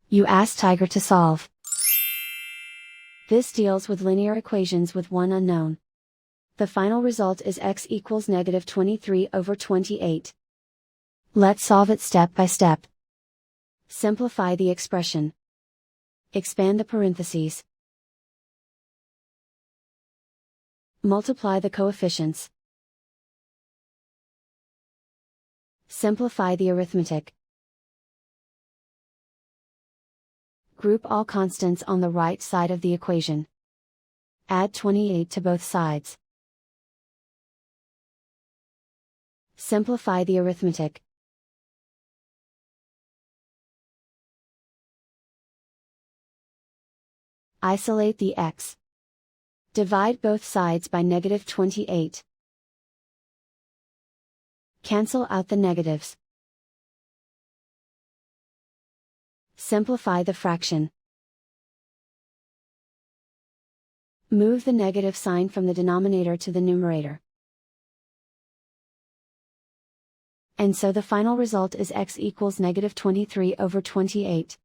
You ask Tiger to solve. This deals with linear equations with one unknown. The final result is x equals -23/28. Let's solve it step by step. Simplify the expression. Expand the parentheses. Multiply the coefficients. Simplify the arithmetic. Group all constants on the right side of the equation. Add 28 to both sides. Simplify the arithmetic. Isolate the x. Divide both sides by -28. Cancel out the negatives. Simplify the fraction. Move the negative sign from the denominator to the numerator. And so the final result is x equals -23/28.